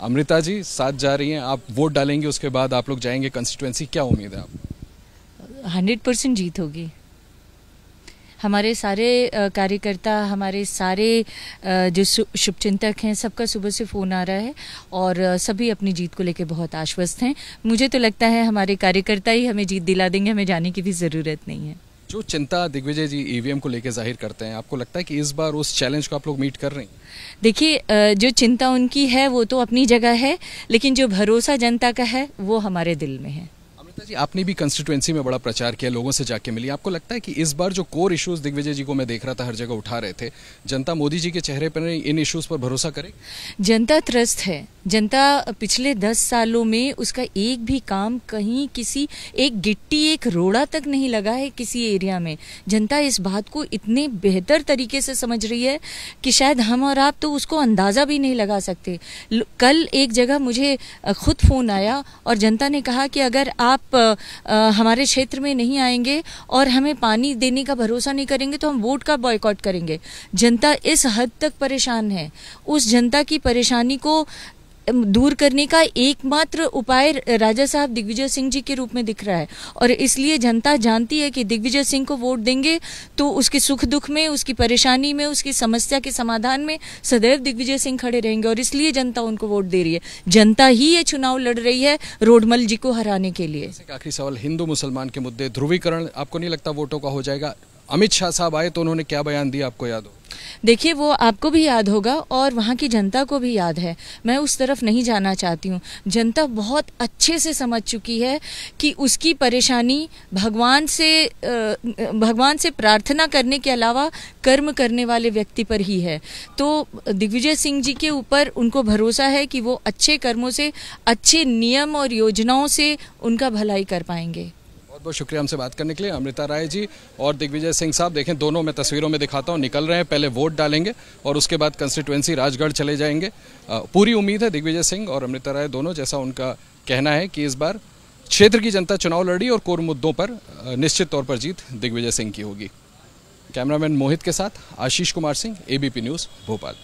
अमृता जी साथ जा रही हैं, आप वोट डालेंगे, उसके बाद आप लोग जाएंगे कंस्टिट्यूएंसी, क्या उम्मीद है आपको? 100% जीत होगी। हमारे सारे कार्यकर्ता, हमारे सारे जो शुभचिंतक हैं, सबका सुबह से फ़ोन आ रहा है और सभी अपनी जीत को लेकर बहुत आश्वस्त हैं। मुझे तो लगता है हमारे कार्यकर्ता ही हमें जीत दिला देंगे, हमें जाने की भी ज़रूरत नहीं है। जो चिंता दिग्विजय जी ईवीएम को लेकर जाहिर करते हैं, आपको लगता है कि इस बार उस चैलेंज को आप लोग मीट कर रहे हैं? देखिए, जो चिंता उनकी है वो तो अपनी जगह है, लेकिन जो भरोसा जनता का है वो हमारे दिल में है। अमृता जी, आपने भी कंस्टिट्यूएंसी में बड़ा प्रचार किया, लोगों से जाके मिली, आपको लगता है कि इस बार जो कोर इश्यूज दिग्विजय जी को मैं देख रहा था हर जगह उठा रहे थे, जनता मोदी जी के चेहरे पर इन इश्यूज पर भरोसा करे? जनता त्रस्त है। जनता पिछले 10 सालों में उसका एक भी काम कहीं किसी एक गिट्टी एक रोड़ा तक नहीं लगा है किसी एरिया में। जनता इस बात को इतने बेहतर तरीके से समझ रही है कि शायद हम और आप तो उसको अंदाज़ा भी नहीं लगा सकते। कल एक जगह मुझे खुद फ़ोन आया और जनता ने कहा कि अगर आप हमारे क्षेत्र में नहीं आएंगे और हमें पानी देने का भरोसा नहीं करेंगे तो हम वोट का बॉयकॉट करेंगे। जनता इस हद तक परेशान है। उस जनता की परेशानी को दूर करने का एकमात्र उपाय राजा साहब दिग्विजय सिंह जी के रूप में दिख रहा है और इसलिए जनता जानती है कि दिग्विजय सिंह को वोट देंगे तो उसके सुख दुख में, उसकी परेशानी में, उसकी समस्या के समाधान में सदैव दिग्विजय सिंह खड़े रहेंगे और इसलिए जनता उनको वोट दे रही है। जनता ही ये चुनाव लड़ रही है रोडमल जी को हराने के लिए। आखिरी सवाल, हिंदू मुसलमान के मुद्दे, ध्रुवीकरण आपको नहीं लगता वोटों का हो जाएगा? अमित शाह साहब आए तो उन्होंने क्या बयान दिया, आपको याद हो? देखिए, वो आपको भी याद होगा और वहाँ की जनता को भी याद है। मैं उस तरफ नहीं जाना चाहती हूँ। जनता बहुत अच्छे से समझ चुकी है कि उसकी परेशानी भगवान से प्रार्थना करने के अलावा कर्म करने वाले व्यक्ति पर ही है। तो दिग्विजय सिंह जी के ऊपर उनको भरोसा है कि वो अच्छे कर्मों से, अच्छे नियम और योजनाओं से उनका भलाई कर पाएंगे। बहुत शुक्रिया हमसे बात करने के लिए। अमृता राय जी और दिग्विजय सिंह साहब, देखें दोनों मैं तस्वीरों में दिखाता हूं, निकल रहे हैं, पहले वोट डालेंगे और उसके बाद कंस्टिट्यूएंसी राजगढ़ चले जाएंगे। पूरी उम्मीद है दिग्विजय सिंह और अमृता राय दोनों, जैसा उनका कहना है कि इस बार क्षेत्र की जनता चुनाव लड़ी और कोर मुद्दों पर निश्चित तौर पर जीत दिग्विजय सिंह की होगी। कैमरामैन मोहित के साथ आशीष कुमार सिंह, ABP न्यूज़, भोपाल।